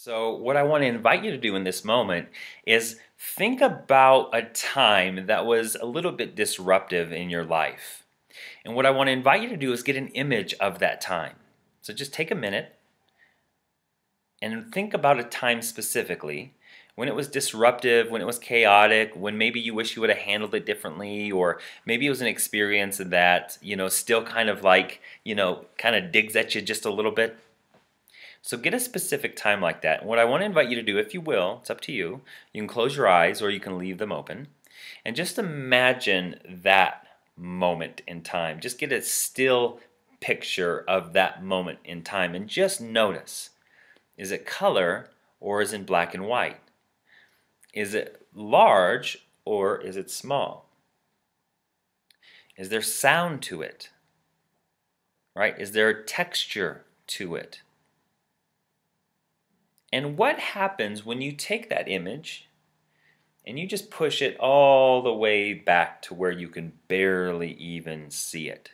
So what I want to invite you to do in this moment is think about a time that was a little bit disruptive in your life. And what I want to invite you to do is get an image of that time. So just take a minute and think about a time specifically when it was disruptive, when it was chaotic, when maybe you wish you would have handled it differently, or maybe it was an experience that, still kind of like, kind of digs at you just a little bit. So get a specific time like that. What I want to invite you to do, if you will, it's up to you. You can close your eyes or you can leave them open. And just imagine that moment in time. Just get a still picture of that moment in time and just notice. Is it color or is it black and white? Is it large or is it small? Is there sound to it? Right? Is there a texture to it? And what happens when you take that image and you just push it all the way back to where you can barely even see it?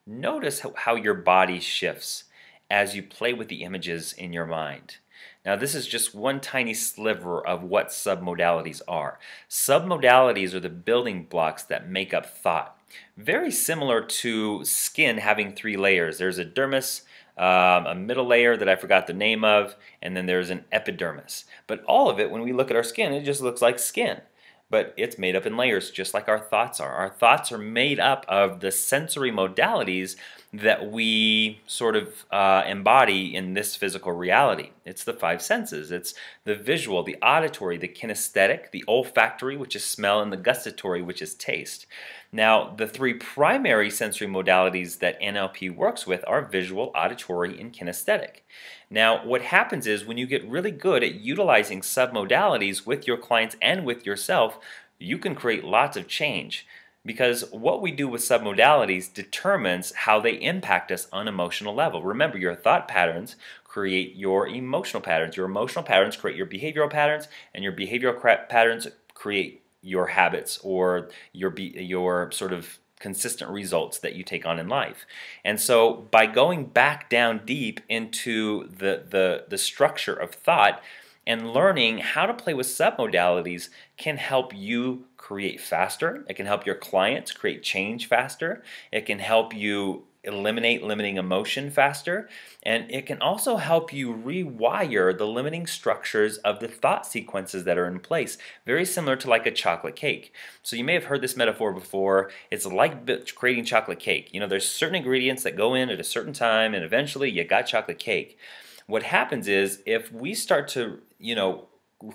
Notice how your body shifts as you play with the images in your mind. Now, this is just one tiny sliver of what submodalities are. Submodalities are the building blocks that make up thought. Very similar to skin having three layers. There's a dermis, a middle layer that I forgot the name of, and then there's an epidermis. But all of it, when we look at our skin, it just looks like skin. But it's made up in layers, just like our thoughts are. Our thoughts are made up of the sensory modalities that we sort of embody in this physical reality. It's the five senses. It's the visual, the auditory, the kinesthetic, the olfactory, which is smell, and the gustatory, which is taste. Now, the three primary sensory modalities that NLP works with are visual, auditory, and kinesthetic. Now, what happens is when you get really good at utilizing submodalities with your clients and with yourself, you can create lots of change. Because what we do with submodalities determines how they impact us on an emotional level. Remember, your thought patterns create your emotional patterns. Your emotional patterns create your behavioral patterns, and your behavioral patterns create your habits or your sort of consistent results that you take on in life. And so by going back down deep into the structure of thought and learning how to play with submodalities can help you create faster. It can help your clients create change faster. It can help you eliminate limiting emotion faster. And it can also help you rewire the limiting structures of the thought sequences that are in place. Very similar to like a chocolate cake. So you may have heard this metaphor before. It's like creating chocolate cake. There's certain ingredients that go in at a certain time and eventually you got chocolate cake. What happens is if we start to,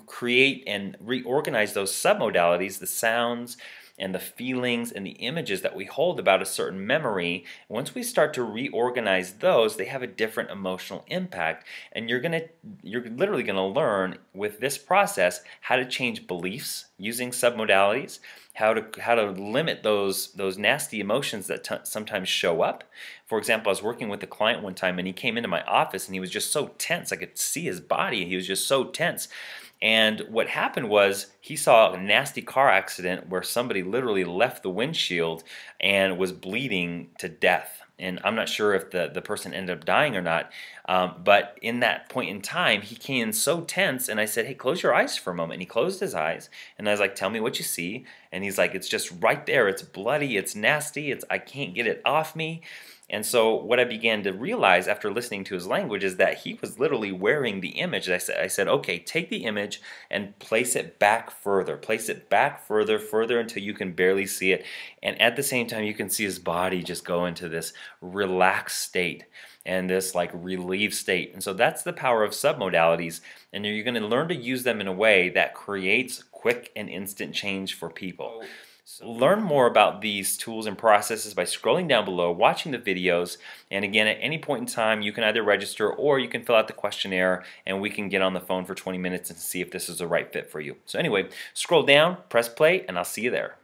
create and reorganize those submodalities, the sounds and the feelings and the images that we hold about a certain memory, once we start to reorganize those, they have a different emotional impact. And you're literally gonna learn with this process how to change beliefs using submodalities, how to limit those nasty emotions that sometimes show up. For example, I was working with a client one time and he came into my office and he was just so tense. I could see his body. He was just so tense. And what happened was he saw a nasty car accident where somebody literally left the windshield and was bleeding to death. And I'm not sure if the person ended up dying or not, but in that point in time, he came in so tense, and I said, hey, close your eyes for a moment. And he closed his eyes, and I was like, tell me what you see. And he's like, it's just right there. It's bloody. It's nasty. I can't get it off me. And so what I began to realize after listening to his language is that he was literally wearing the image. I said, okay, take the image and place it back further. Place it back further until you can barely see it. And at the same time, you can see his body just go into this relaxed state and this like relieved state. And so that's the power of submodalities. And you're going to learn to use them in a way that creates quick and instant change for people. So learn more about these tools and processes by scrolling down below, watching the videos, and again, at any point in time, you can either register or you can fill out the questionnaire and we can get on the phone for 20 minutes and see if this is the right fit for you. So anyway, scroll down, press play, and I'll see you there.